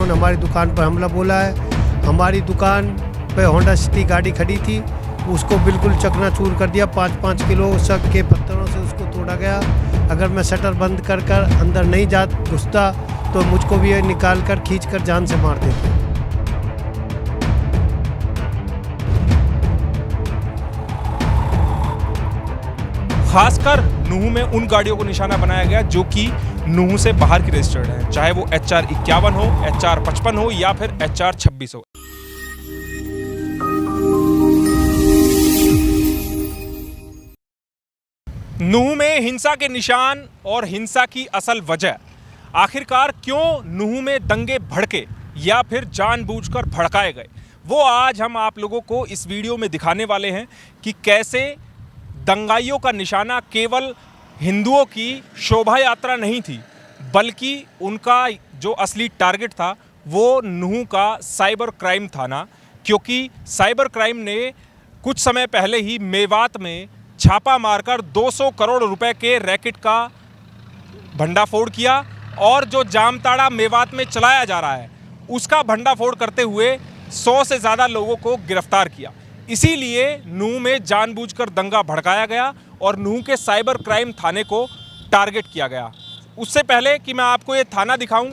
हमारी दुकान पर हमला बोला है। हमारी दुकान पे होंडा सिटी गाड़ी खड़ी थी, उसको बिल्कुल चकनाचूर कर दिया। 5-5 किलो शक के पत्थरों से उसको तोड़ा गया। अगर मैं शटर बंद कर अंदर नहीं घुसता तो मुझको भी ये निकाल कर खींच कर जान से मार देते। खासकर नूह में उन गाड़ियों को निशाना बनाया गया जो कि नूह से बाहर की रजिस्टर्ड है, चाहे वो HR 51 हो, HR 55 हो या फिर HR 26 हो। नूह में हिंसा के निशान और हिंसा की असल वजह, आखिरकार क्यों नूह में दंगे भड़के या फिर जानबूझकर भड़काए गए, वो आज हम आप लोगों को इस वीडियो में दिखाने वाले हैं कि कैसे दंगाइयों का निशाना केवल हिंदुओं की शोभा यात्रा नहीं थी, बल्कि उनका जो असली टारगेट था वो नूह का साइबर क्राइम थाना। क्योंकि साइबर क्राइम ने कुछ समय पहले ही मेवात में छापा मारकर 200 करोड़ रुपए के रैकेट का भंडाफोड़ किया और जो जामताड़ा मेवात में चलाया जा रहा है उसका भंडाफोड़ करते हुए 100 से ज़्यादा लोगों को गिरफ्तार किया। इसीलिए नूह में जानबूझकर दंगा भड़काया गया और नूह के साइबर क्राइम थाने को टारगेट किया गया। उससे पहले कि मैं आपको ये थाना दिखाऊं,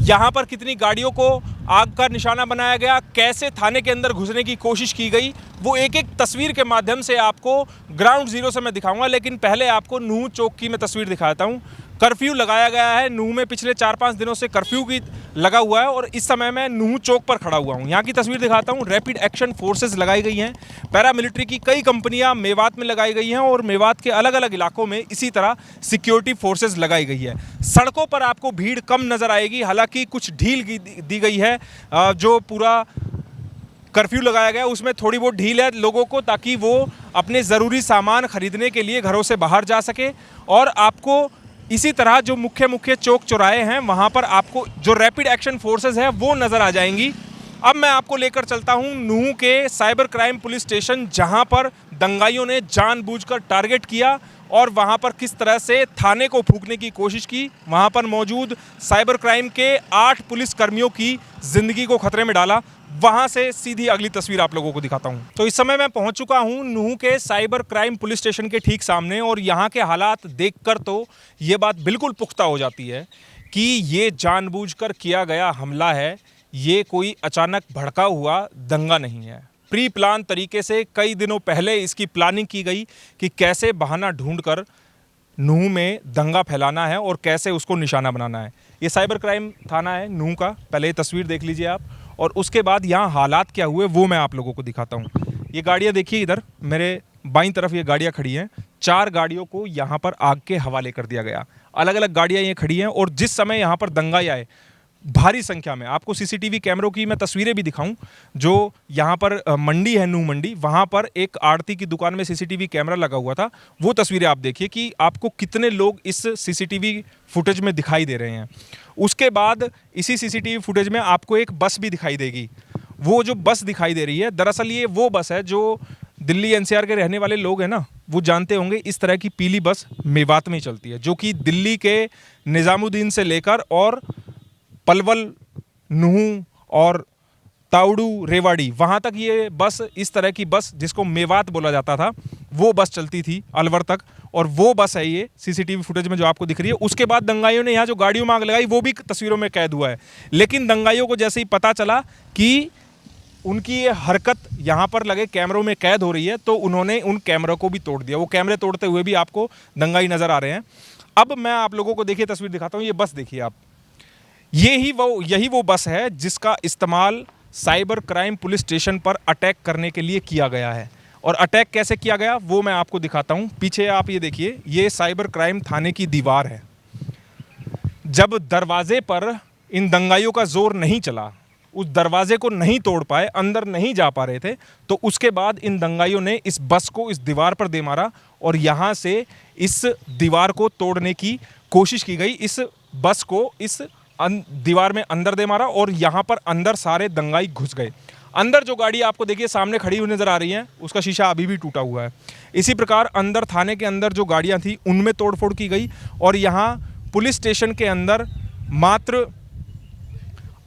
यहाँ पर कितनी गाड़ियों को आग का निशाना बनाया गया, कैसे थाने के अंदर घुसने की कोशिश की गई, वो एक एक तस्वीर के माध्यम से आपको ग्राउंड जीरो से मैं दिखाऊंगा। लेकिन पहले आपको नूह चौक की मैं तस्वीर दिखाता हूँ। कर्फ्यू लगाया गया है नूह में, पिछले 4-5 दिनों से कर्फ्यू की लगा हुआ है और इस समय मैं नूह चौक पर खड़ा हुआ हूँ। यहाँ की तस्वीर दिखाता हूँ। रैपिड एक्शन फोर्सेस लगाई गई हैं, पैरामिलिट्री की कई कंपनियाँ मेवात में लगाई गई हैं और मेवात के अलग अलग इलाकों में इसी तरह सिक्योरिटी फोर्सेस लगाई गई है। सड़कों पर आपको भीड़ कम नज़र आएगी, हालांकि कुछ ढील दी गई है। जो पूरा कर्फ्यू लगाया गया उसमें थोड़ी बहुत ढील है लोगों को, ताकि वो अपने ज़रूरी सामान खरीदने के लिए घरों से बाहर जा सके। और आपको इसी तरह जो मुख्य चौक चौराहे हैं वहाँ पर आपको जो रैपिड एक्शन फोर्सेस है वो नज़र आ जाएंगी। अब मैं आपको लेकर चलता हूँ नूह के साइबर क्राइम पुलिस स्टेशन, जहाँ पर दंगाइयों ने जानबूझकर टारगेट किया और वहाँ पर किस तरह से थाने को फूंकने की कोशिश की। वहाँ पर मौजूद साइबर क्राइम के 8 पुलिस कर्मियों की ज़िंदगी को खतरे में डाला। वहाँ से सीधी अगली तस्वीर आप लोगों को दिखाता हूँ। तो इस समय मैं पहुँच चुका हूँ नूह के साइबर क्राइम पुलिस स्टेशन के ठीक सामने और यहाँ के हालात देखकर तो ये बात बिल्कुल पुख्ता हो जाती है कि ये जानबूझकर किया गया हमला है, ये कोई अचानक भड़का हुआ दंगा नहीं है। प्री प्लान तरीके से कई दिनों पहले इसकी प्लानिंग की गई कि कैसे बहाना ढूंढकर नूह में दंगा फैलाना है और कैसे उसको निशाना बनाना है। ये साइबर क्राइम थाना है नूह का, पहले ये तस्वीर देख लीजिए आप और उसके बाद यहाँ हालात क्या हुए वो मैं आप लोगों को दिखाता हूँ। ये गाड़ियाँ देखिए, इधर मेरे बाईं तरफ ये गाड़ियाँ खड़ी हैं। 4 गाड़ियों को यहाँ पर आग के हवाले कर दिया गया। अलग अलग गाड़ियाँ ये खड़ी हैं और जिस समय यहाँ पर दंगाई आए भारी संख्या में, आपको CCTV कैमरों की मैं तस्वीरें भी दिखाऊं। जो यहाँ पर मंडी है नूह मंडी, वहाँ पर एक आड़ती की दुकान में CCTV कैमरा लगा हुआ था। वो तस्वीरें आप देखिए कि आपको कितने लोग इस CCTV फुटेज में दिखाई दे रहे हैं। उसके बाद इसी CCTV फुटेज में आपको एक बस भी दिखाई देगी। वो जो बस दिखाई दे रही है दरअसल ये वो बस है जो दिल्ली NCR के रहने वाले लोग हैं ना, वो जानते होंगे। इस तरह की पीली बस मेवात में चलती है जो कि दिल्ली के निज़ामुद्दीन से लेकर और पलवल, नूह और ताउड़ू, रेवाड़ी वहाँ तक ये बस, इस तरह की बस जिसको मेवात बोला जाता था, वो बस चलती थी अलवर तक। और वो बस है ये CCTV फुटेज में जो आपको दिख रही है। उसके बाद दंगाइयों ने यहाँ जो गाड़ियों में आग लगाई वो भी तस्वीरों में कैद हुआ है। लेकिन दंगाइयों को जैसे ही पता चला कि उनकी ये हरकत यहाँ पर लगे कैमरों में कैद हो रही है तो उन्होंने उन कैमरों को भी तोड़ दिया। वो कैमरे तोड़ते हुए भी आपको दंगाई नज़र आ रहे हैं। अब मैं आप लोगों को देखिए तस्वीर दिखाता हूँ। ये बस देखिए आप, यही वो बस है जिसका इस्तेमाल साइबर क्राइम पुलिस स्टेशन पर अटैक करने के लिए किया गया है। और अटैक कैसे किया गया वो मैं आपको दिखाता हूँ। पीछे आप ये देखिए, ये साइबर क्राइम थाने की दीवार है। जब दरवाजे पर इन दंगाइयों का जोर नहीं चला, उस दरवाजे को नहीं तोड़ पाए, अंदर नहीं जा पा रहे थे, तो उसके बाद इन दंगाइयों ने इस बस को इस दीवार पर दे मारा और यहाँ से इस दीवार को तोड़ने की कोशिश की गई। इस बस को इस दीवार में अंदर दे मारा और यहाँ पर अंदर सारे दंगाई घुस गए। अंदर जो गाड़ी आपको देखिए सामने खड़ी हुई नज़र आ रही है, उसका शीशा अभी भी टूटा हुआ है। इसी प्रकार अंदर थाने के अंदर जो गाड़ियाँ थी उनमें तोड़फोड़ की गई और यहाँ पुलिस स्टेशन के अंदर मात्र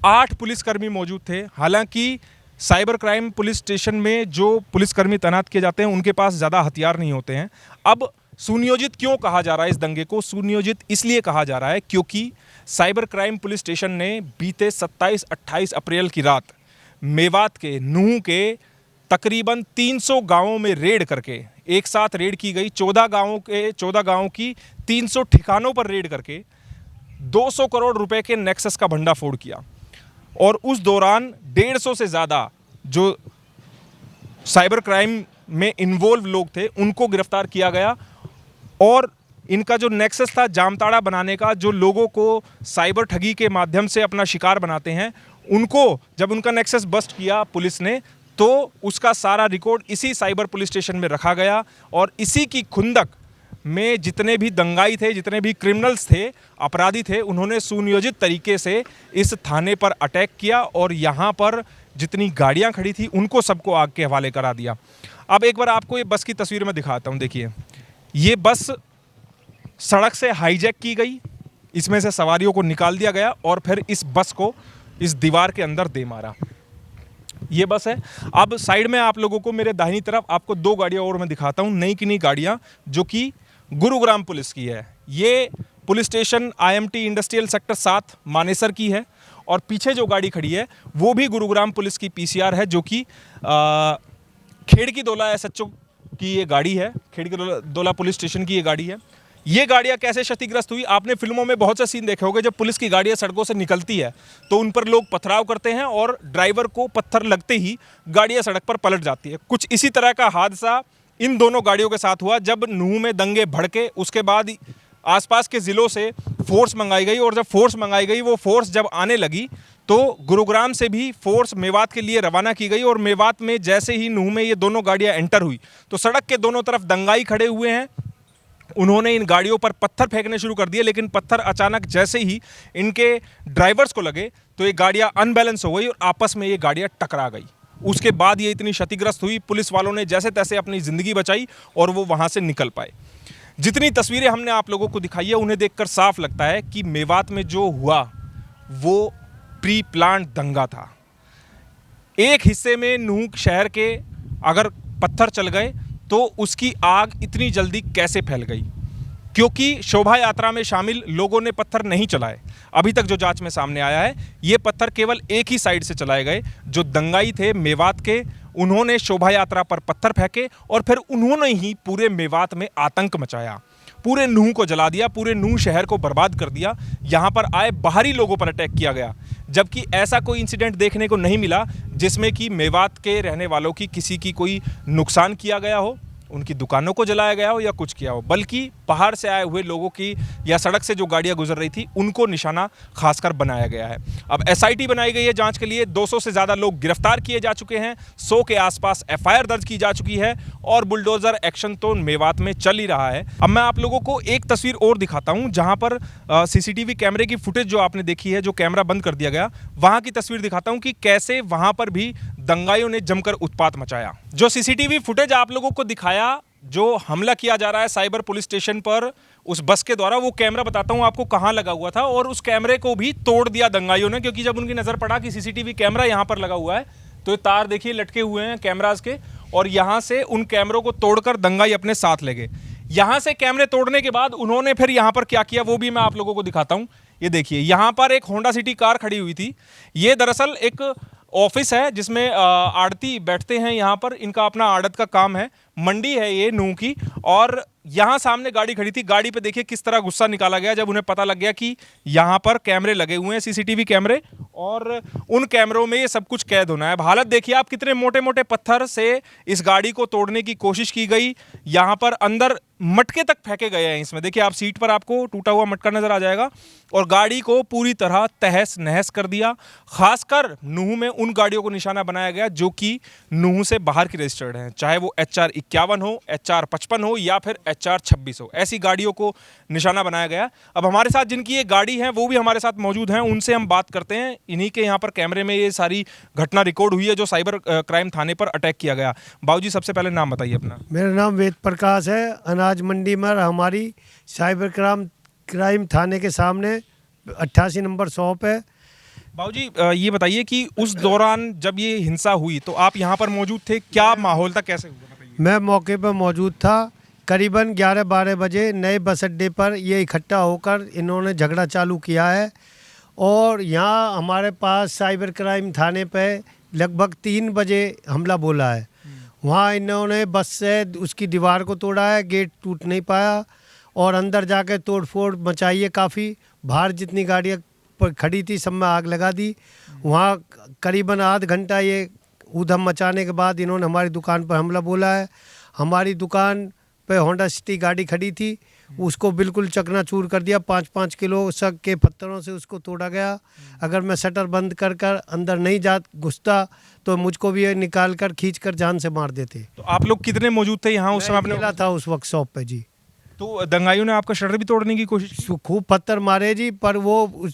8 पुलिसकर्मी मौजूद थे। हालांकि साइबर क्राइम पुलिस स्टेशन में जो पुलिसकर्मी तैनात किए जाते हैं उनके पास ज़्यादा हथियार नहीं होते हैं। अब सुनियोजित क्यों कहा जा रहा है इस दंगे को? सुनियोजित इसलिए कहा जा रहा है क्योंकि साइबर क्राइम पुलिस स्टेशन ने बीते 27-28 अप्रैल की रात मेवात के नूह के तकरीबन 300 गांवों में रेड करके, एक साथ रेड की गई 14 गांवों की 300 ठिकानों पर रेड करके 200 करोड़ रुपए के नेक्सस का भंडाफोड़ किया। और उस दौरान 150 से ज़्यादा जो साइबर क्राइम में इन्वॉल्व लोग थे उनको गिरफ्तार किया गया। और इनका जो नेक्सस था जामताड़ा बनाने का, जो लोगों को साइबर ठगी के माध्यम से अपना शिकार बनाते हैं, उनको जब उनका नेक्सस बस्ट किया पुलिस ने तो उसका सारा रिकॉर्ड इसी साइबर पुलिस स्टेशन में रखा गया। और इसी की खुंदक में जितने भी दंगाई थे, जितने भी क्रिमिनल्स थे, अपराधी थे, उन्होंने सुनियोजित तरीके से इस थाने पर अटैक किया और यहाँ पर जितनी गाड़ियाँ खड़ी थी उनको सबको आग के हवाले करा दिया। अब एक बार आपको ये बस की तस्वीर में दिखाता हूँ। देखिए, ये बस सड़क से हाईजैक की गई, इसमें से सवारियों को निकाल दिया गया और फिर इस बस को इस दीवार के अंदर दे मारा। ये बस है। अब साइड में आप लोगों को मेरे दाहिनी तरफ आपको 2 गाड़ियाँ और मैं दिखाता हूँ, नई की नई गाड़ियाँ, जो कि गुरुग्राम पुलिस की है। ये police station IMT industrial sector 7 Manesar की है। और पीछे जो गाड़ी खड़ी है वो भी गुरुग्राम पुलिस की PCR है, जो कि खेड़की दोला SHO की ये गाड़ी है। खेड़की दोला पुलिस स्टेशन की ये गाड़ी है। ये गाड़ियाँ कैसे क्षतिग्रस्त हुई? आपने फिल्मों में बहुत से सीन देखे होंगे, जब पुलिस की गाड़ियाँ सड़कों से निकलती है तो उन पर लोग पथराव करते हैं और ड्राइवर को पत्थर लगते ही गाड़ियाँ सड़क पर पलट जाती है। कुछ इसी तरह का हादसा इन दोनों गाड़ियों के साथ हुआ। जब नूह में दंगे भड़के उसके बाद आसपास के ज़िलों से फोर्स मंगाई गई, और जब फोर्स मंगाई गई वो फोर्स जब आने लगी तो गुरुग्राम से भी फोर्स मेवात के लिए रवाना की गई। और मेवात में जैसे ही नूह में ये दोनों गाड़ियाँ एंटर हुई तो सड़क के दोनों तरफ दंगाई खड़े हुए हैं। उन्होंने इन गाड़ियों पर पत्थर फेंकने शुरू कर दिए, लेकिन पत्थर अचानक जैसे ही इनके ड्राइवर्स को लगे तो ये गाड़ियाँ अनबैलेंस हो गई और आपस में ये गाड़ियाँ टकरा गई। उसके बाद ये इतनी क्षतिग्रस्त हुई, पुलिस वालों ने जैसे तैसे अपनी ज़िंदगी बचाई और वो वहाँ से निकल पाए। जितनी तस्वीरें हमने आप लोगों को दिखाई है उन्हें देखकर साफ लगता है कि मेवात में जो हुआ वो प्री प्लान दंगा था। एक हिस्से में नूह शहर के अगर पत्थर चल गए तो उसकी आग इतनी जल्दी कैसे फैल गई? क्योंकि शोभा यात्रा में शामिल लोगों ने पत्थर नहीं चलाए। अभी तक जो जांच में सामने आया है, ये पत्थर केवल एक ही साइड से चलाए गए। जो दंगाई थे मेवात के, उन्होंने शोभा यात्रा पर पत्थर फेंके और फिर उन्होंने ही पूरे मेवात में आतंक मचाया, पूरे नूह को जला दिया, पूरे नूह शहर को बर्बाद कर दिया। यहाँ पर आए बाहरी लोगों पर अटैक किया गया, जबकि ऐसा कोई इंसिडेंट देखने को नहीं मिला जिसमें कि मेवात के रहने वालों की किसी की कोई नुकसान किया गया हो, उनकी दुकानों को जलाया गया हो या कुछ किया हो, बल्कि बाहर से आए हुए लोगों की या सड़क से जो गाड़ियां गुजर रही थी उनको निशाना खासकर बनाया गया है। अब SIT बनाई गई है जांच के लिए। 200 से ज़्यादा लोग गिरफ्तार किए जा चुके हैं, 100 के आसपास FIR दर्ज की जा चुकी है और बुलडोजर एक्शन तो मेवात में चल ही रहा है। अब मैं आप लोगों को एक तस्वीर और दिखाता हूँ जहाँ पर CCTV कैमरे की फुटेज जो आपने देखी है, जो कैमरा बंद कर दिया गया, वहाँ की तस्वीर दिखाता हूँ कि कैसे वहाँ पर भी दंगाइयों ने जमकर उत्पात मचाया। जो CCTV फुटेज आप लोगों को दिखाया, जो हमला किया जा रहा है साइबर पुलिस स्टेशन पर उस बस के द्वारा, वो कैमरा बताता हूँ आपको कहाँ लगा हुआ था। और उस कैमरे को भी तोड़ दिया दंगाइयों ने, क्योंकि जब उनकी नज़र पड़ा कि CCTV कैमरा यहाँ पर लगा हुआ है तो ये तार देखिए लटके हुए हैं कैमराज के, और यहाँ से उन कैमरों को तोड़कर दंगाई अपने साथ ले गए। यहाँ से कैमरे तोड़ने के बाद उन्होंने फिर यहाँ पर क्या किया वो भी मैं आप लोगों को दिखाता हूँ। ये देखिए, यहाँ पर एक होंडा सिटी कार खड़ी हुई थी। ये दरअसल एक ऑफिस है जिसमें आड़ती बैठते हैं। यहाँ पर इनका अपना आड़त का काम है। मंडी है ये नूह की, और यहाँ सामने गाड़ी खड़ी थी। गाड़ी पे देखिए किस तरह गुस्सा निकाला गया जब उन्हें पता लग गया कि यहाँ पर कैमरे लगे हुए हैं, CCTV कैमरे, और उन कैमरों में ये सब कुछ कैद होना है। अब हालत देखिए आप, कितने मोटे मोटे पत्थर से इस गाड़ी को तोड़ने की कोशिश की गई। यहाँ पर अंदर मटके तक फेंके गए हैं। इसमें देखिए आप, सीट पर आपको टूटा हुआ मटका नजर आ जाएगा, और गाड़ी को पूरी तरह तहस नहस कर दिया। खासकर नूह में उन गाड़ियों को निशाना बनाया गया जो कि नूह से बाहर की रजिस्टर्ड हैं, चाहे वो HR 51 हो, HR 55 हो या फिर HR 26 हो, ऐसी गाड़ियों को निशाना बनाया गया। अब हमारे साथ जिनकी ये गाड़ी है वो भी हमारे साथ मौजूद हैं, उनसे हम बात करते हैं। इन्हीं के यहाँ पर कैमरे में ये सारी घटना रिकॉर्ड हुई है जो साइबर क्राइम थाने पर अटैक किया गया। बाबूजी, सबसे पहले नाम बताइए अपना। मेरा नाम वेद प्रकाश है। अनाज मंडी में हमारी साइबर क्राइम थाने के सामने 88 नंबर शॉप है। बाबूजी ये बताइए कि उस दौरान जब ये हिंसा हुई तो आप यहाँ पर मौजूद थे, क्या माहौल था, कैसे हुआ बताइए। मैं मौके पर मौजूद था। करीबन 11-12 बजे नए बस अड्डे पर ये इकट्ठा होकर इन्होंने झगड़ा चालू किया है और यहाँ हमारे पास साइबर क्राइम थाने पे लगभग 3 बजे हमला बोला है। वहाँ इन्होंने बस से उसकी दीवार को तोड़ा है, गेट टूट नहीं पाया और अंदर जाके तोड़ फोड़ मचाई है काफ़ी। बाहर जितनी गाड़ियाँ पर खड़ी थी सब में आग लगा दी। वहाँ करीबन आध घंटा ये ऊधम मचाने के बाद इन्होंने हमारी दुकान पर हमला बोला है। हमारी दुकान पे होंडा सिटी गाड़ी खड़ी थी, उसको बिल्कुल चकनाचूर कर दिया। 5-5 किलो शक के पत्थरों से उसको तोड़ा गया। अगर मैं शटर बंद कर कर अंदर नहीं जा घुसता तो मुझको भी ये निकाल कर खींच कर जान से मार देते। तो आप लोग कितने मौजूद थे यहाँ उस समय? मैं अकेला था उस वक्त शॉप पे जी। तो दंगाइयों ने आपका शटर भी तोड़ने की कोशिश की? खूब पत्थर मारे जी, पर वो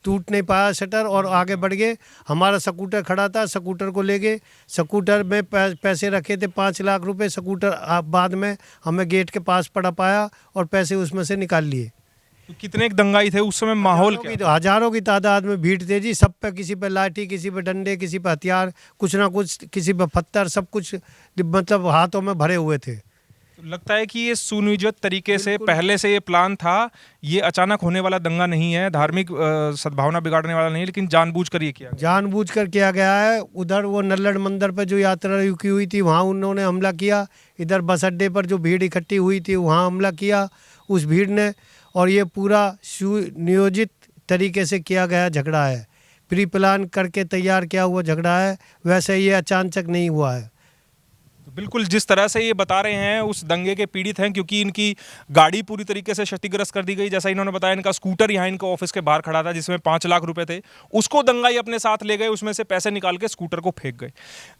टूट नहीं पाया शटर और आगे बढ़ गए। हमारा स्कूटर खड़ा था, स्कूटर को ले गए। स्कूटर में पैसे रखे थे 5 लाख रुपए। स्कूटर बाद में हमें गेट के पास पड़ा पाया और पैसे उसमें से निकाल लिए। तो कितने एक दंगाई थे उस समय, माहौल क्या? हजारों की तादाद में भीड़ थे जी। सब पे, किसी पे लाठी, किसी पे डंडे, किसी पे हथियार, कुछ ना कुछ, किसी पे पत्थर, सब कुछ मतलब हाथों में भरे हुए थे। लगता है कि ये सुनियोजित तरीके से पहले से ये प्लान था, ये अचानक होने वाला दंगा नहीं है, धार्मिक सद्भावना बिगाड़ने वाला नहीं है, लेकिन जानबूझकर ये किया, जानबूझकर किया गया है। उधर वो नल्लड़ मंदिर पर जो यात्रा रुकी हुई थी वहाँ उन्होंने हमला किया। इधर बस अड्डे पर जो भीड़ इकट्ठी हुई थी वहाँ हमला किया उस भीड़ ने। और ये पूरा सुनियोजित तरीके से किया गया झगड़ा है, प्री प्लान करके तैयार किया हुआ झगड़ा है। वैसे ये अचानक नहीं हुआ है। बिल्कुल जिस तरह से ये बता रहे हैं उस दंगे के पीड़ित हैं, क्योंकि इनकी गाड़ी पूरी तरीके से क्षतिग्रस्त कर दी गई। जैसा इन्होंने बताया, इनका स्कूटर यहाँ इनके ऑफिस के बाहर खड़ा था जिसमें 5 लाख रुपए थे, उसको दंगाई अपने साथ ले गए, उसमें से पैसे निकाल के स्कूटर को फेंक गए।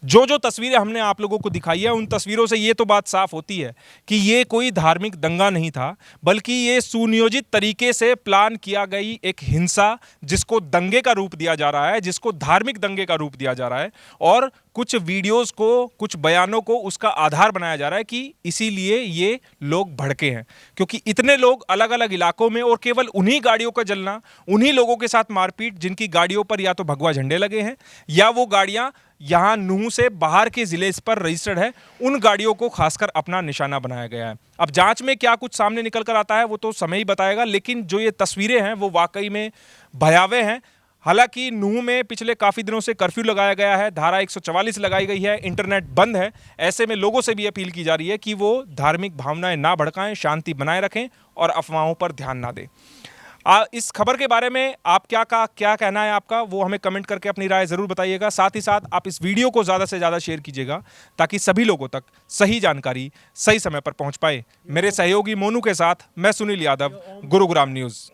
जो जो तस्वीरें हमने आप लोगों को दिखाई है उन तस्वीरों से ये तो बात साफ होती है कि ये कोई धार्मिक दंगा नहीं था, बल्कि ये सुनियोजित तरीके से प्लान किया गई एक हिंसा, जिसको दंगे का रूप दिया जा रहा है, जिसको धार्मिक दंगे का रूप दिया जा रहा है और कुछ वीडियोस को, कुछ बयानों को उसका आधार बनाया जा रहा है कि इसीलिए ये लोग भड़के हैं, क्योंकि इतने लोग अलग अलग इलाकों में और केवल उन्हीं गाड़ियों का जलना, उन्हीं लोगों के साथ मारपीट जिनकी गाड़ियों पर या तो भगवा झंडे लगे हैं या वो गाड़ियां यहां नूह से बाहर के जिले पर रजिस्टर्ड है, उन गाड़ियों को खासकर अपना निशाना बनाया गया है। अब जांच में क्या कुछ सामने निकल कर आता है वो तो समय ही बताएगा, लेकिन जो ये तस्वीरें हैं वो वाकई में भयावह हैं। हालांकि नूह में पिछले काफ़ी दिनों से कर्फ्यू लगाया गया है, धारा 144 लगाई गई है, इंटरनेट बंद है। ऐसे में लोगों से भी अपील की जा रही है कि वो धार्मिक भावनाएं ना भड़काएं, शांति बनाए रखें और अफवाहों पर ध्यान ना दें। इस खबर के बारे में आप क्या कहना है आपका, वो हमें कमेंट करके अपनी राय ज़रूर बताइएगा। साथ ही साथ आप इस वीडियो को ज़्यादा से ज़्यादा शेयर कीजिएगा ताकि सभी लोगों तक सही जानकारी सही समय पर पहुंच पाए। मेरे सहयोगी मोनू के साथ मैं सुनील यादव, गुरुग्राम न्यूज़।